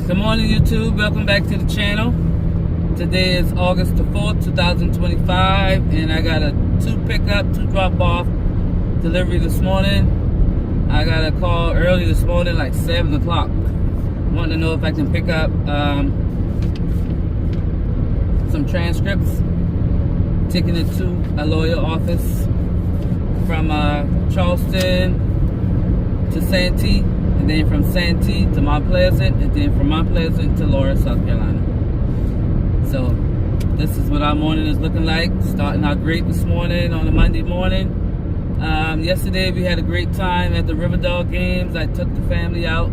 Good morning, YouTube. Welcome back to the channel. Today is August the 4th, 2025, and I got a 2 pickup, 2 drop off delivery this morning. I got a call early this morning, like 7 o'clock. Wanting to know if I can pick up some transcripts, taking it to a lawyer office from Charleston to Santee, and then from Santee to Mount Pleasant, and then from Mount Pleasant to Laura, South Carolina. So this is what our morning is looking like. Starting out great this morning on a Monday morning. Yesterday we had a great time at the Riverdale games. I took the family out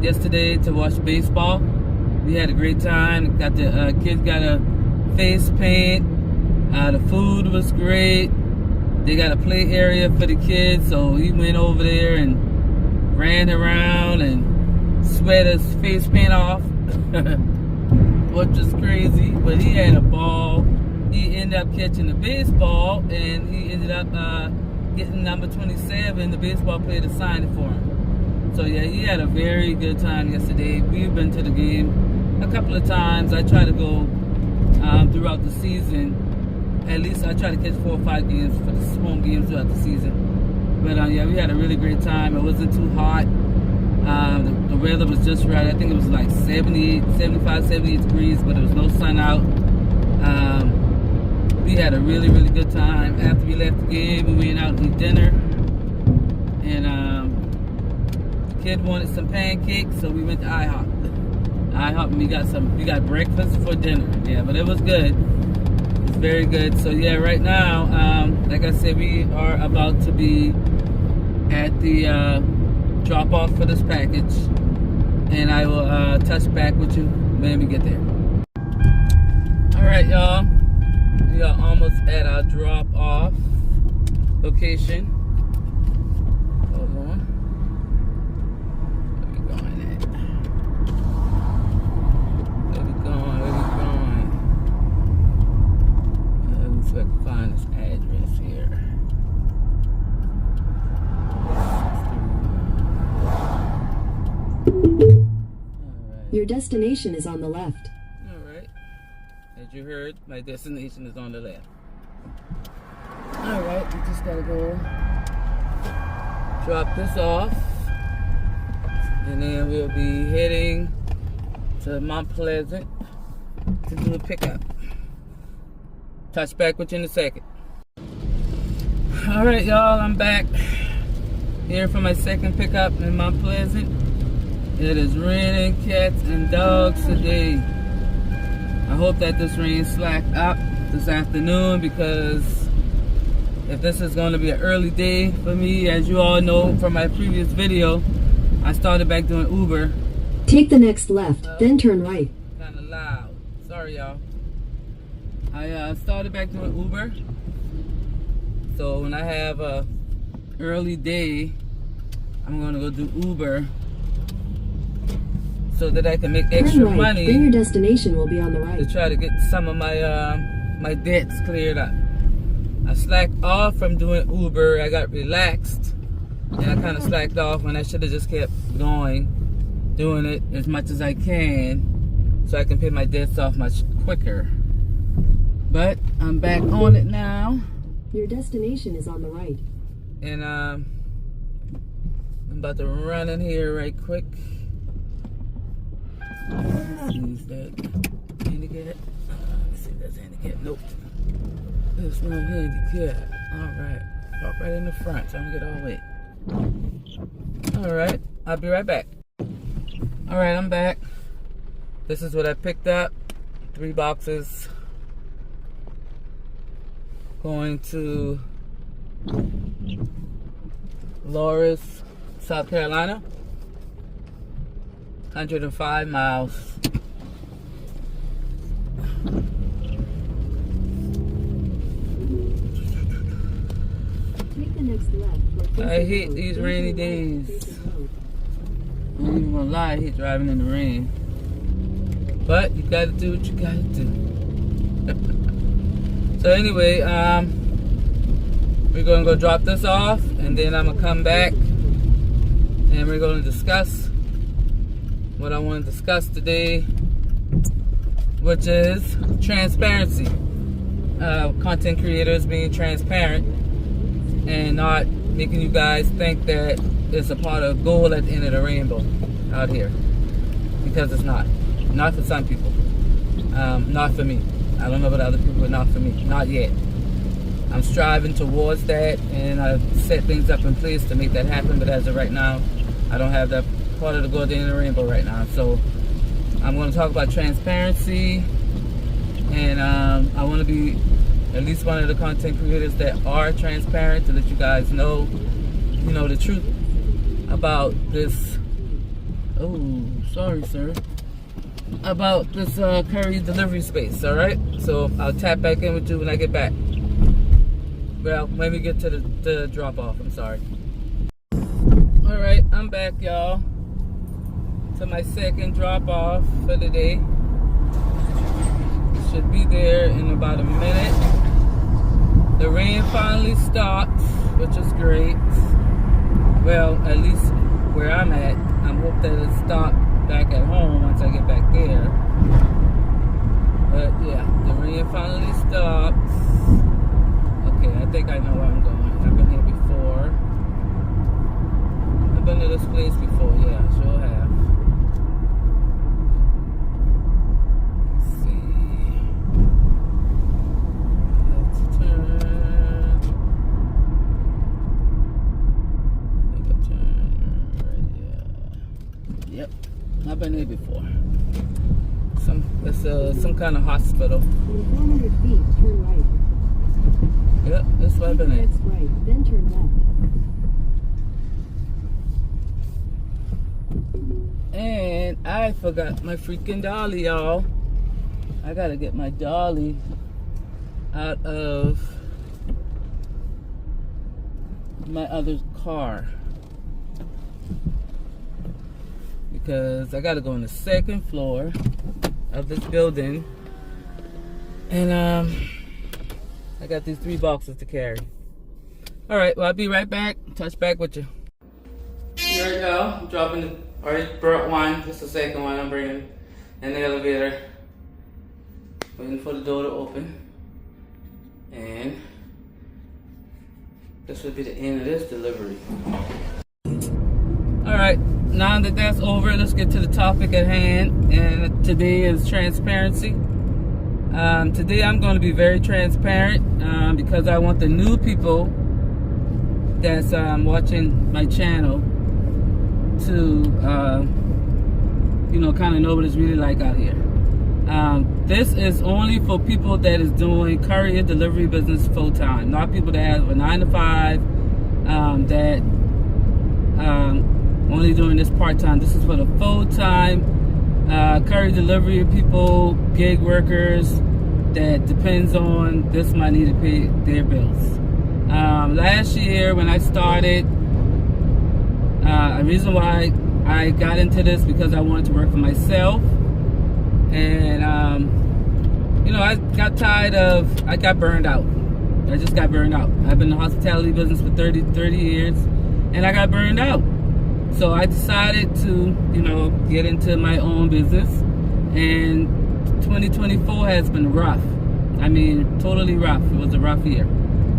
yesterday to watch baseball. We had a great time. Got the kids got a face paint. The food was great. They got a play area for the kids, so we went over there and ran around and sweat his face paint off, which was crazy, but he had a ball. He ended up catching the baseball, and he ended up getting number 27, the baseball player, to sign it for him. So yeah, he had a very good time yesterday. We've been to the game a couple of times. I try to go throughout the season. At least I try to catch 4 or 5 games for the home games throughout the season. But yeah, we had a really great time. It wasn't too hot. The weather was just right. I think it was like 75, 78 degrees, but there was no sun out. We had a really, really good time. After we left the game, we went out to eat dinner. And the kid wanted some pancakes, so we went to IHOP. IHOP, and we got breakfast for dinner. Yeah, but it was good. It's very good. So yeah, right now, like I said, we are about to be at the drop off for this package, and I will touch back with you when we get there. All right, y'all, we are almost at our drop off location. Hold on, where we going at? Where we going? Let's see if I can find this address here. Your destination is on the left. Alright. As you heard, my destination is on the left. Alright, we just gotta go drop this off. And then we'll be heading to Mount Pleasant to do a pickup. Touch back with you in a second. Alright, y'all, I'm back here for my second pickup in Mount Pleasant. It is raining cats and dogs today. I hope that this rain slack up this afternoon, because if this is going to be an early day for me, as you all know from my previous video, I started back doing Uber. Take the next left, then turn right. Kind of loud. Sorry, y'all. I started back doing Uber. So when I have a early day, I'm going to go do Uber, so that I can make extra right, money. Then your destination will be on the right. To try to get some of my my debts cleared up. I slacked off from doing Uber. I got relaxed, and I kind of slacked off when I should have just kept going, doing it as much as I can, so I can pay my debts off much quicker. But I'm back on it now. Your destination is on the right. And I'm about to run in here right quick. Is that handicap? Let's see if that's handicap. Nope. There's no handicap. Alright. Walk right in the front so I don't get all wet. Alright. I'll be right back. Alright, I'm back. This is what I picked up. 3 boxes. Going to Laura's, South Carolina. 105 miles. Take the next left. I hate these rainy days. I'm not even gonna lie, I hate driving in the rain. But you gotta do what you gotta do. So anyway, we're gonna go drop this off, and then I'm gonna come back and we're gonna discuss what I want to discuss today, which is transparency. Content creators being transparent and not making you guys think that it's a part of gold at the end of the rainbow out here, because it's not. Not for some people. Not for me. I don't know about other people, but not for me. Not yet. I'm striving towards that, and I've set things up in place to make that happen, but as of right now, I don't have that part of the gold at the end of the rainbow right now. So I'm going to talk about transparency, and I want to be at least one of the content creators that are transparent, to let you guys know, the truth about this. Oh, sorry, sir. About this curry delivery space, all right? So I'll tap back in with you when I get back. Well, let me get to the drop off. I'm sorry. All right, I'm back, y'all, to my second drop off for the day. Should be there in about a minute. The rain finally stopped, which is great. Well, at least where I'm at. I hope that it stopped back at home once I get back there. But yeah, the rain finally stopped. Okay, I think I know where I'm going. I've been here before. I've been to this place before. Yeah, I sure have. Let's see. Let's turn. I think I turn right here. Yep, I've been here before. It's some kind of hospital. In 400 feet, turn right. Yep, that's what I've been at. Right, then turn left. And I forgot my freaking dolly, y'all. I gotta get my dolly out of my other car, because I gotta go on the second floor of this building, and I got these 3 boxes to carry. All right, well, I'll be right back. Touch back with you. Here we go. I'm dropping the, already brought one. Just the second one I'm bringing in the elevator. Waiting for the door to open. And this will be the end of this delivery. All right, now that that's over, let's get to the topic at hand. And today is transparency. Today I'm going to be very transparent because I want the new people that's watching my channel to kind of know what it's really like out here. This is only for people that is doing courier delivery business full-time, not people that have a 9 to 5 that only doing this part-time. This is for the full-time courier delivery people, gig workers that depends on this money to pay their bills. Last year when I started, the reason why I got into this because I wanted to work for myself, and I got burned out. I just got burned out. I've been in the hospitality business for 30 years, and I got burned out. So I decided to, get into my own business, and 2024 has been rough. I mean, totally rough. It was a rough year.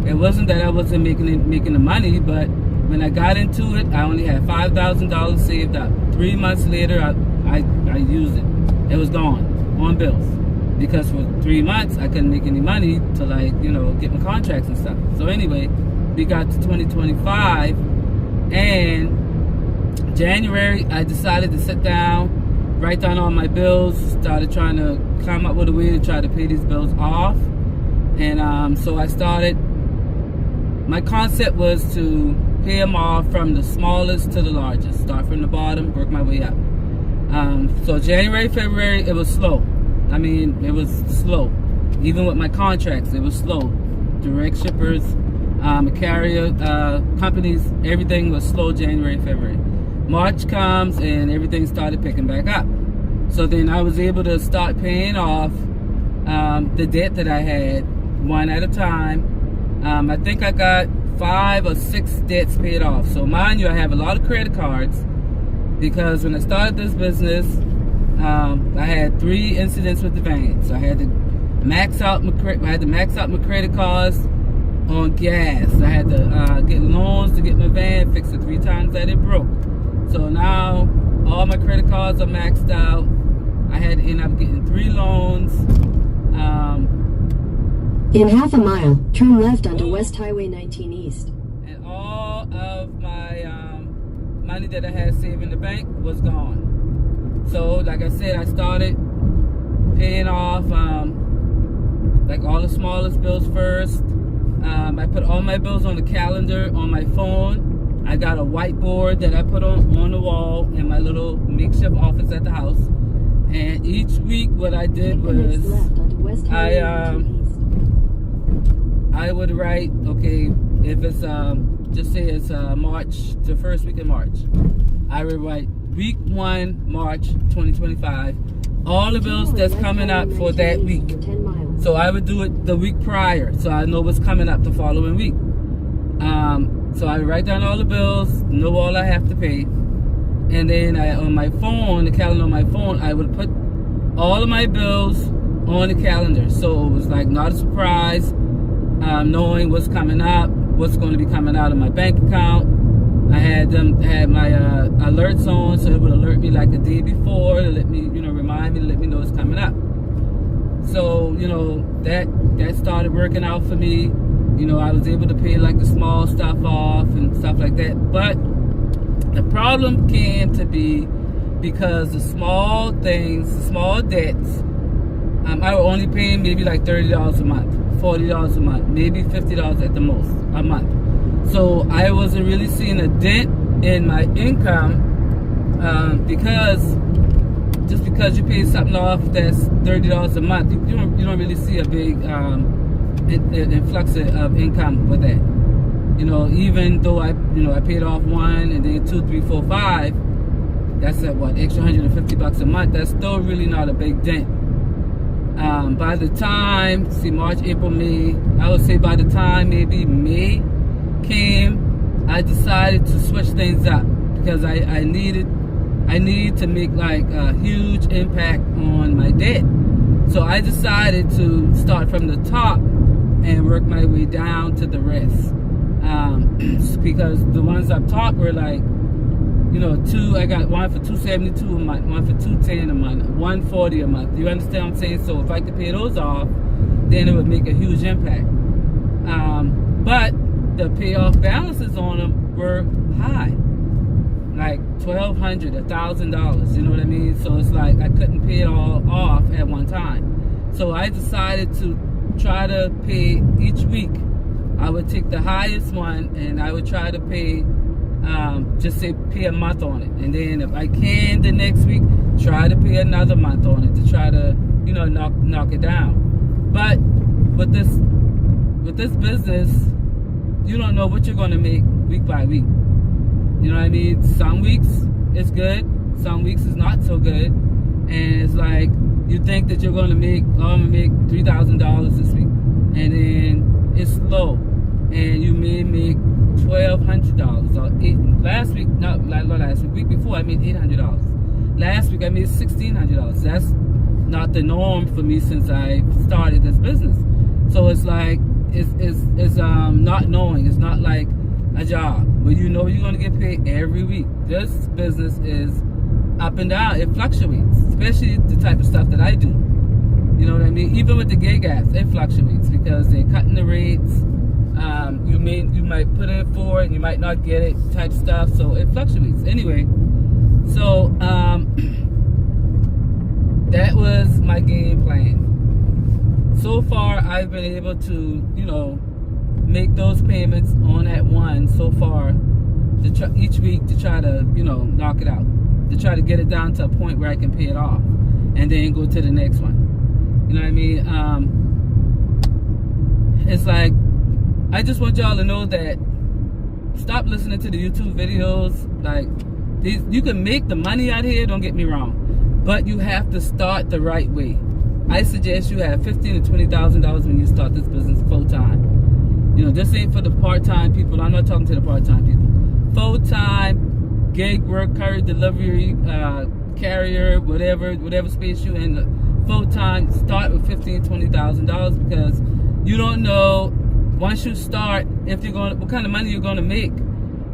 It wasn't that I wasn't making the money, but when I got into it, I only had $5,000 saved up. 3 months later, I used it. It was gone on bills, because for 3 months I couldn't make any money to get my contracts and stuff. So anyway, we got to 2025, and January I decided to sit down, write down all my bills, started trying to come up with a way to try to pay these bills off. And so I started, my concept was to pay them off from the smallest to the largest, start from the bottom, work my way up. So January, February, it was slow. I mean, it was slow. Even with my contracts, it was slow. Direct shippers, carrier companies, everything was slow January, February. March comes and everything started picking back up. So then I was able to start paying off the debt that I had one at a time. I think I got 5 or 6 debts paid off. So mind you, I have a lot of credit cards, because when I started this business, I had 3 incidents with the van. So I had to max out my credit cards on gas. I had to get loans to get my van fixed. 3 times that it broke. So now all my credit cards are maxed out. I had to end up getting 3 loans. In half a mile, turn left onto West Highway 19 East. And all of my money that I had saved in the bank was gone. So, like I said, I started paying off like all the smallest bills first. I put all my bills on the calendar on my phone. I got a whiteboard that I put on the wall in my little makeshift office at the house. And each week what I did was I would write, okay, if it's just say it's March, the first week in March, I would write week 1, March 2025, all the bills that's coming up for that week. So I would do it the week prior, so I know what's coming up the following week. So I would write down all the bills, know all I have to pay, and then on my phone, the calendar on my phone, I would put all of my bills on the calendar. So it was like not a surprise, knowing what's coming up, what's going to be coming out of my bank account. I had my alerts on, so it would alert me like the day before to let me, remind me, to let me know it's coming up. So, that started working out for me. I was able to pay like the small stuff off and stuff like that. But the problem came to be because the small things, the small debts, I was only paying maybe like $30 a month, $40 a month, maybe $50 at the most a month. So I wasn't really seeing a dent in my income because you pay something off that's $30 a month, you don't really see a big influx of income with that. Even though I paid off 1 and then 2, 3, 4, 5, that's at what, extra $150 a month. That's still really not a big dent. By the time, March, April, May, I would say by the time maybe May came, I decided to switch things up because I needed to make like a huge impact on my debt. So I decided to start from the top and work my way down to the rest. Because the ones up top were like, I got one for $272 a month, one for $210 a month, $140 a month. You understand what I'm saying? So if I could pay those off, then it would make a huge impact. But the payoff balances on them were high, like $1,200, $1,000. You know what I mean? So it's like I couldn't pay it all off at one time. So I decided to try to pay each week. I would take the highest one and I would try to pay, just say pay a month on it. And then if I can the next week, try to pay another month on it to try to, knock it down. But with this business, you don't know what you're going to make week by week. You know what I mean? Some weeks it's good, some weeks it's not so good. And it's like, you think that you're going to make, I'm going to make $3,000 this week. And then it's low. And you may make $1,200 or week before I made $800. Last week I made $1,600. That's not the norm for me since I started this business. So it's like, it's not knowing. It's not like a job where you're going to get paid every week. This business is up and down. It fluctuates, especially the type of stuff that I do. You know what I mean? Even with the gig apps, it fluctuates because they're cutting the rates. You might put in for it, you might not get it, type stuff. So it fluctuates. Anyway, so that was my game plan. So far, I've been able to, make those payments on that one so far each week to try to, knock it out, to try to get it down to a point where I can pay it off and then go to the next one. You know what I mean? It's like, I just want y'all to know that stop listening to the YouTube videos. Like, you can make the money out here, don't get me wrong, but you have to start the right way. I suggest you have $15,000 to $20,000 when you start this business full time. This ain't for the part-time people. I'm not talking to the part-time people. Full-time, gig work, courier delivery, carrier, whatever space you in, full time, start with $15,000-$20,000 because you don't know once you start what kind of money you're gonna make.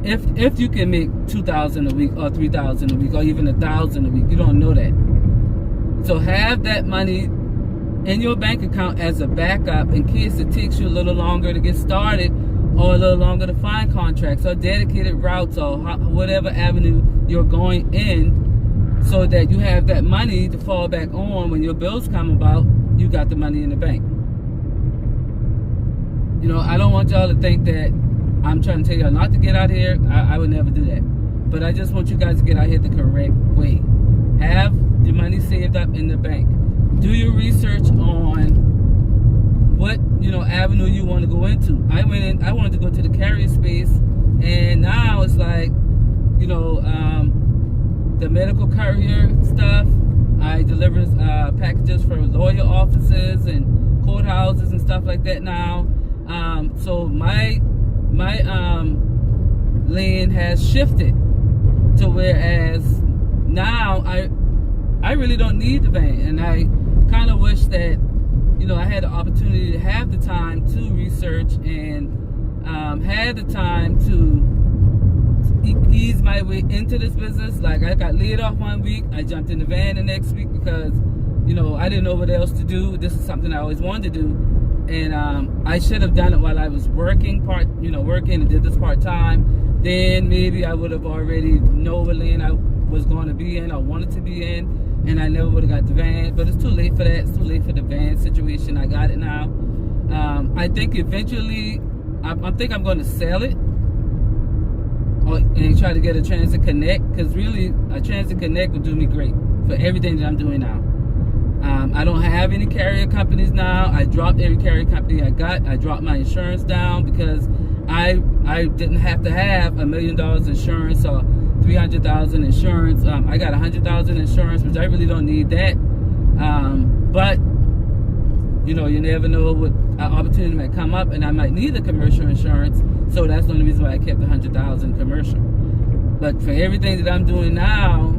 If you can make $2,000 a week or $3,000 a week or even $1,000 a week, you don't know that. So have that money in your bank account as a backup in case it takes you a little longer to get started or a little longer to find contracts or dedicated routes or whatever avenue you're going in, so that you have that money to fall back on when your bills come about. You got the money in the bank. You know, I don't want y'all to think that I'm trying to tell y'all not to get out here. I would never do that. But I just want you guys to get out here the correct way. Have your money saved up in the bank. Do your research on what, you know, avenue you want to go into. I wanted to go to the carrier space, and now it's like, you know, the medical courier stuff. I deliver packages for lawyer offices and courthouses and stuff like that now. So my lane has shifted to whereas now I really don't need the van, and I kind of wish that, you know, I had the opportunity to have the time to research and had the time to ease my way into this business. Like, I got laid off one week, I jumped in the van the next week because, you know, I didn't know what else to do. This is something I always wanted to do, and I should have done it while I was working and did this part-time. Then maybe I would have already known what lane I was going to be in or wanted to be in, and I never would have got the van. But it's too late for that. It's too late for the van situation. I got it now. I think eventually I think I'm going to sell it and try to get a Transit Connect, because really a Transit Connect will do me great for everything that I'm doing now. I don't have any carrier companies now. I dropped every carrier company I got. I dropped my insurance down because I didn't have to have $1 million insurance or $300,000 insurance. I got $100,000 insurance, which I really don't need that. But you know, you never know what opportunity might come up, and I might need a commercial insurance. So that's the only reason why I kept $100,000 commercial. But for everything that I'm doing now,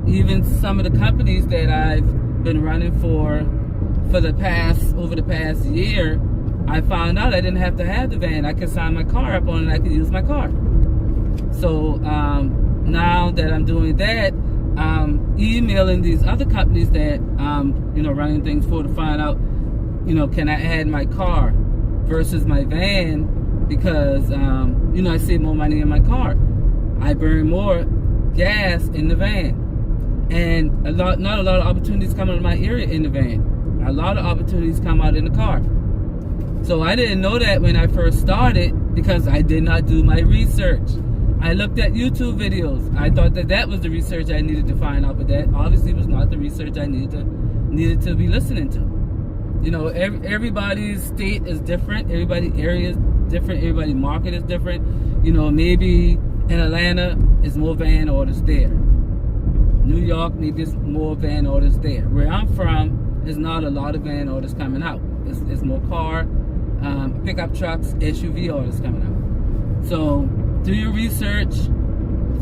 even some of the companies that I've been running for over the past year, I found out I didn't have to have the van. I could sign my car up on it and I could use my car. So now that I'm doing that, emailing these other companies that you know, running things for, to find out, you know, can I add my car versus my van, because you know, I save more money in my car. I burn more gas in the van, and not a lot of opportunities come out of my area in the van. A lot of opportunities come out in the car. So I didn't know that when I first started because I did not do my research. I looked at YouTube videos. I thought that was the research I needed to find out, but that obviously was not the research I needed to be listening to. You know, everybody's state is different. Everybody's area is different. Everybody's market is different. You know, maybe in Atlanta, it's more van orders there. New York, maybe it's more van orders there. Where I'm from, there's not a lot of van orders coming out. It's more car, pickup trucks, SUV orders coming out. So do your research,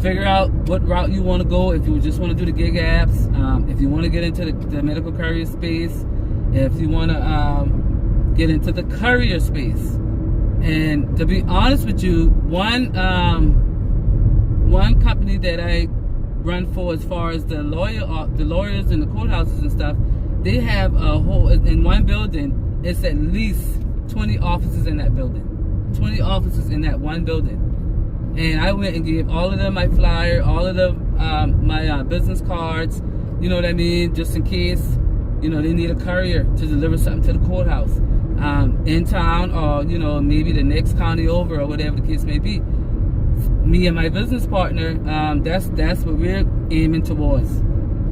figure out what route you want to go. If you just want to do the gig apps, if you want to get into the medical courier space, if you want to get into the courier space. And to be honest with you, one company that I run for, as far as the lawyers and the courthouses and stuff, they have a whole, in one building, it's at least 20 offices in that building. 20 offices in that one building. And I went and gave all of them my flyer, all of them my business cards, you know what I mean, just in case, you know, they need a courier to deliver something to the courthouse in town, or, you know, maybe the next county over, or whatever the case may be. Me and my business partner, that's what we're aiming towards,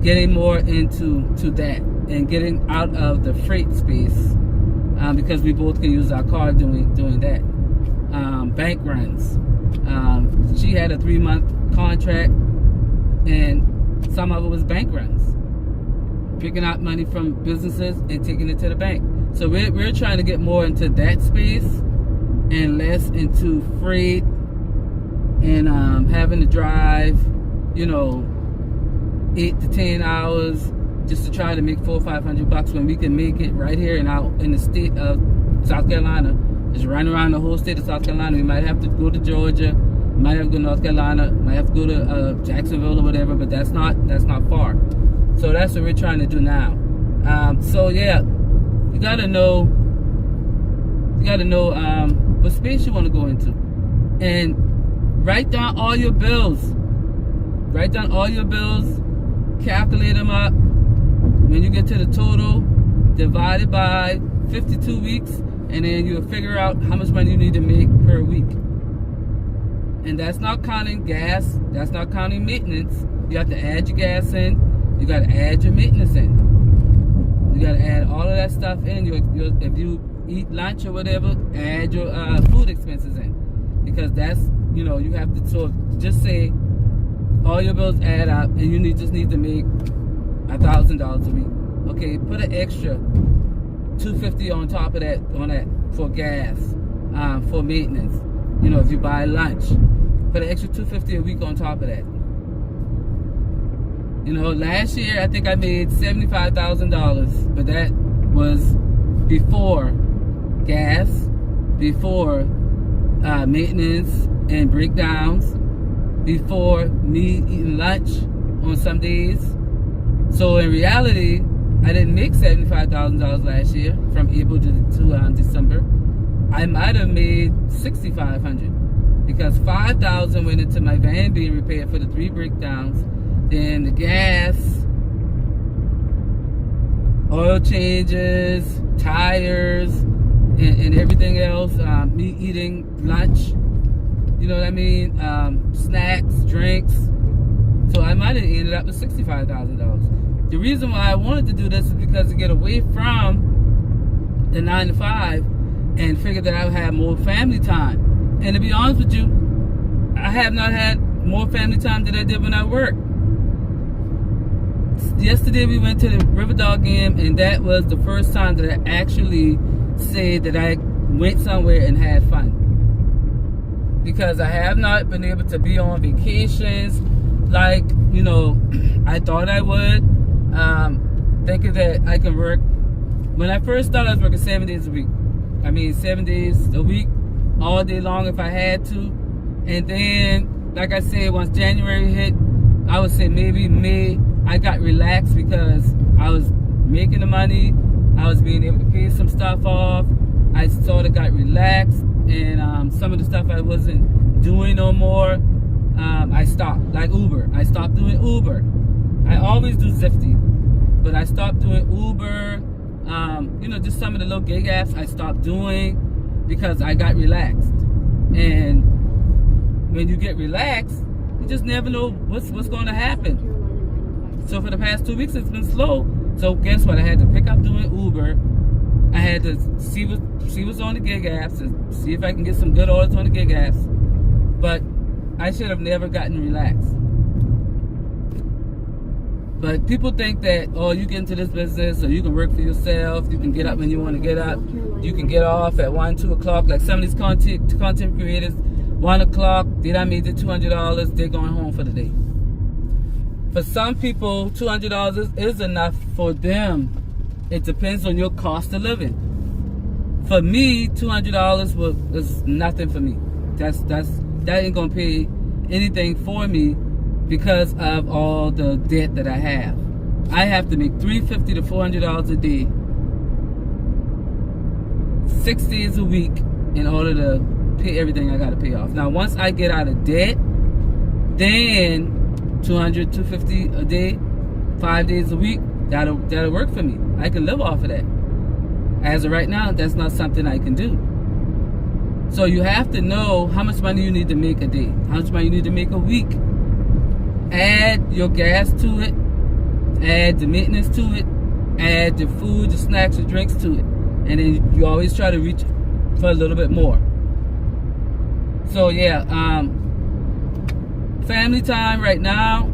getting more into that and getting out of the freight space, because we both can use our car doing that. Bank runs. She had a 3-month contract, and some of it was bank runs, picking out money from businesses and taking it to the bank. So we're trying to get more into that space and less into freight and having to drive, 8 to 10 hours just to try to make $400 or $500 when we can make it right here and out in the state of South Carolina. Just run around the whole state of South Carolina. We might have to go to Georgia, might have to go to North Carolina, might have to go to Jacksonville or whatever, but that's not far. So that's what we're trying to do now. So yeah, you gotta know what space you want to go into, and write down all your bills. Write down all your bills, calculate them up. When you get to the total, divide it by 52 weeks, and then you'll figure out how much money you need to make per week. And that's not counting gas, that's not counting maintenance. You have to add your gas in, you got to add your maintenance in. You got to add all of that stuff in. If you eat lunch or whatever, add your food expenses in. Because that's, you have to sort of just say all your bills add up and you just need to make $1,000 a week. Okay, put an extra $250 on top of that, for gas, for maintenance. If you buy lunch, put an extra $250 a week on top of that. Last year I think I made $75,000, but that was before gas, before maintenance and breakdowns, before me eating lunch on some days. So in reality, I didn't make $75,000 last year from April to December. I might have made $6,500 because $5,000 went into my van being repaired for the 3 breakdowns. Then the gas, oil changes, tires, and everything else. Me eating lunch, you know what I mean? Snacks, drinks. So I might have ended up with $65,000. The reason why I wanted to do this is because to get away from the 9 to 5 and figure that I would have more family time. And to be honest with you, I have not had more family time than I did when I worked. Yesterday we went to the River Dog game, and that was the first time that I actually said that I went somewhere and had fun. Because I have not been able to be on vacations like, I thought I would. Thinking that I can work. When I first started, I was working 7 days a week. 7 days a week, all day long if I had to. And then, like I said, once January hit, I would say maybe May, I got relaxed because I was making the money. I was being able to pay some stuff off. I sort of got relaxed, and some of the stuff I wasn't doing no more, I stopped. Like Uber, I stopped doing Uber. I always do Zifty, but I stopped doing Uber. Just some of the little gig apps I stopped doing because I got relaxed. And when you get relaxed, you just never know what's going to happen. So for the past 2 weeks, it's been slow. So guess what? I had to pick up doing Uber. I had to see what's on the gig apps and see if I can get some good orders on the gig apps. But I should have never gotten relaxed. But people think that, you get into this business, or you can work for yourself, you can get up when you want to get up, you can get off at 1, 2 o'clock. Like some of these content creators, 1 o'clock, they done made their $200, they're going home for the day. For some people, $200 is enough for them. It depends on your cost of living. For me, $200 was nothing for me. That ain't gonna pay anything for me because of all the debt that I have. I have to make $350 to $400 a day, 6 days a week, in order to pay everything I gotta pay off. Now, once I get out of debt, then $200, $250 a day, 5 days a week, that'll work for me. I can live off of that. As of right now, that's not something I can do. So you have to know how much money you need to make a day, how much money you need to make a week. Add your gas to it, add the maintenance to it, add the food, the snacks, the drinks to it. And then you always try to reach for a little bit more. So yeah, family time right now.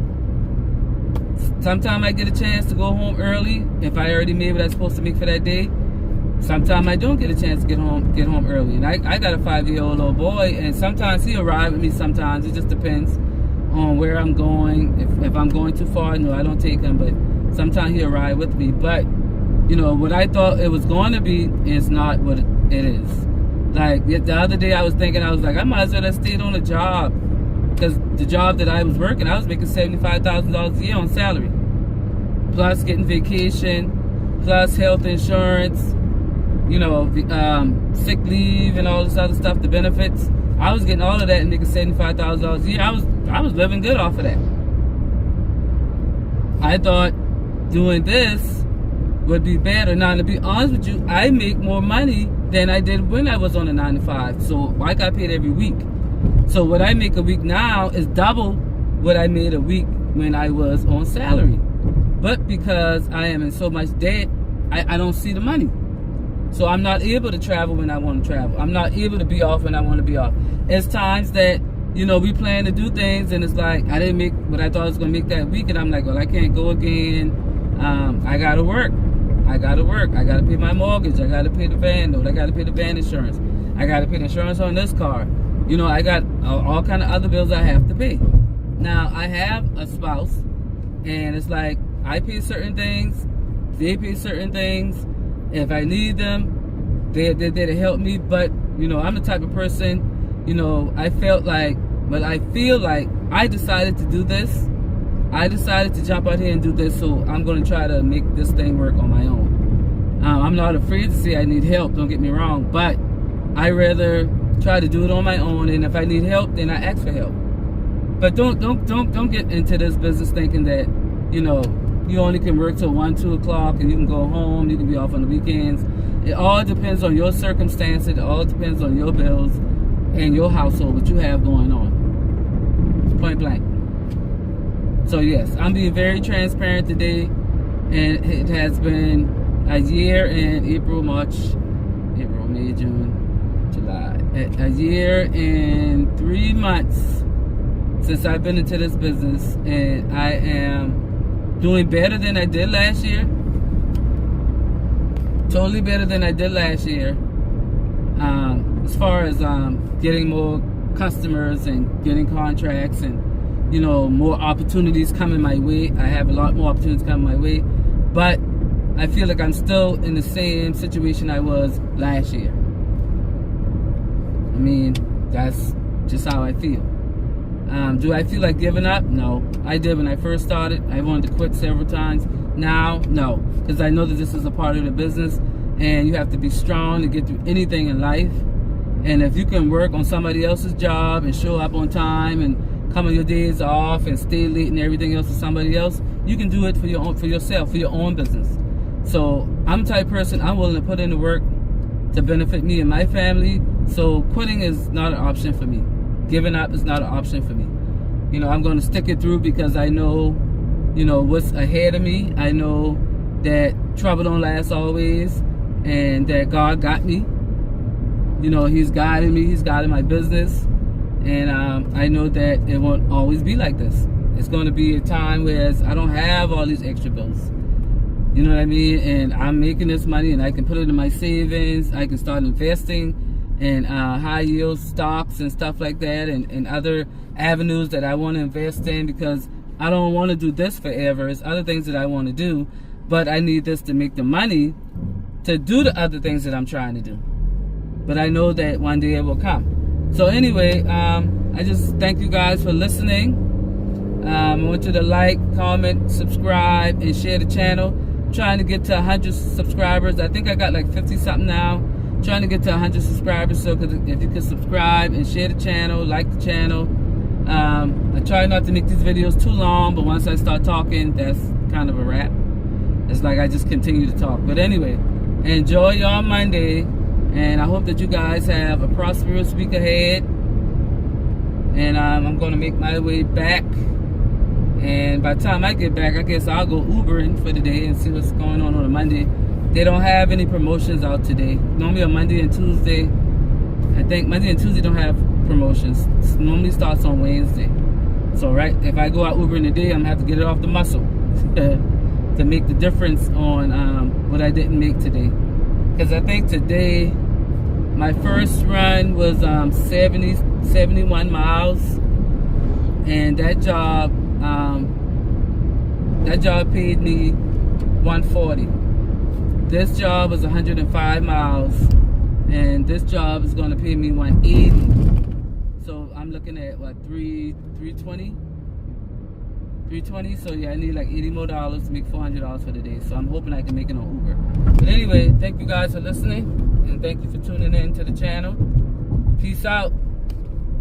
Sometimes I get a chance to go home early if I already made what I'm supposed to make for that day. sometimes I don't get a chance to get home early. And I got a 5-year-old little boy, and sometimes he'll ride with me. Sometimes it just depends on where I'm going. If I'm going too far, no, I don't take him. But sometimes he'll ride with me. But you know what I thought it was going to be is not what it is. Like the other day, I was thinking, I was like, I might as well have stayed on a job, because the job that I was working, I was making $75,000 a year on salary, plus getting vacation, plus health insurance, you know, sick leave and all this other stuff, the benefits. I was getting all of that and making $75,000 a year. I was living good off of that. I thought doing this would be better. Now, to be honest with you, I make more money than I did when I was on a 9-to-5. So I got paid every week. So what I make a week now is double what I made a week when I was on salary. But because I am in so much debt, I don't see the money. So I'm not able to travel when I want to travel. I'm not able to be off when I want to be off. It's times that, you know, we plan to do things and it's like, I didn't make what I thought I was going to make that week. And I'm like, well, I can't go again. I got to work. I got to pay my mortgage. I got to pay the van note. I got to pay the van insurance. I got to pay the insurance on this car. You know, I got all kind of other bills I have to pay. Now, I have a spouse, and it's like, I pay certain things, they pay certain things. If I need them, they're there to help me. But, you know, I'm the type of person, you know, I feel like I decided to do this. I decided to jump out here and do this, so I'm going to try to make this thing work on my own. I'm not afraid to say I need help, don't get me wrong, but I rather try to do it on my own, and if I need help, then I ask for help. But don't get into this business thinking that, you know, you only can work till 1, 2 o'clock and you can go home, you can be off on the weekends. It all depends on your circumstances, it all depends on your bills and your household, what you have going on. Point blank. So yes, I'm being very transparent today, and it has been a year in April, May, June, July. A year and 3 months since I've been into this business, and I am doing better than I did last year. Totally better than I did last year. As far as getting more customers and getting contracts and, you know, more opportunities coming my way. I have a lot more opportunities coming my way, but I feel like I'm still in the same situation I was last year. I mean, that's just how I feel. Do I feel like giving up? No. I did when I first started. I wanted to quit several times. Now, no, because I know that this is a part of the business, and you have to be strong to get through anything in life. And if you can work on somebody else's job and show up on time and come on your days off and stay late and everything else to somebody else, you can do it for yourself, for your own business. So I'm the type of person, I'm willing to put in the work to benefit me and my family. So quitting is not an option for me. Giving up is not an option for me. You know, I'm going to stick it through because I know, you know, what's ahead of me. I know that trouble don't last always, and that God got me. You know, He's guiding me, He's guiding my business. And I know that it won't always be like this. It's going to be a time where I don't have all these extra bills. You know what I mean? And I'm making this money, and I can put it in my savings. I can start investing in high yield stocks and stuff like that, and other avenues that I want to invest in, because I don't want to do this forever. There's other things that I want to do, but I need this to make the money to do the other things that I'm trying to do. But I know that one day it will come. So anyway, I just thank you guys for listening. I want you to like, comment, subscribe, and share the channel. I'm trying to get to 100 subscribers. I think I got like 50 something now. I'm trying to get to 100 subscribers. So if you could subscribe and share the channel, like the channel. I try not to make these videos too long, but once I start talking, that's kind of a wrap. It's like I just continue to talk. But anyway, enjoy your Monday. And I hope that you guys have a prosperous week ahead. And I'm going to make my way back. And by the time I get back, I guess I'll go Ubering for the day and see what's going on a Monday. They don't have any promotions out today. Normally on Monday and Tuesday. I think Monday and Tuesday don't have promotions. It normally starts on Wednesday. So if I go out Ubering today, I'm going to have to get it off the muscle to make the difference on what I didn't make today. because I think today my first run was 71 miles, and that job paid me 140. This job was 105 miles, and this job is going to pay me 180. So I'm looking at what, 320. So yeah, I need like $80 more to make $400 for the day. So I'm hoping I can make it on Uber. But anyway, thank you guys for listening, and thank you for tuning in to the channel. Peace out.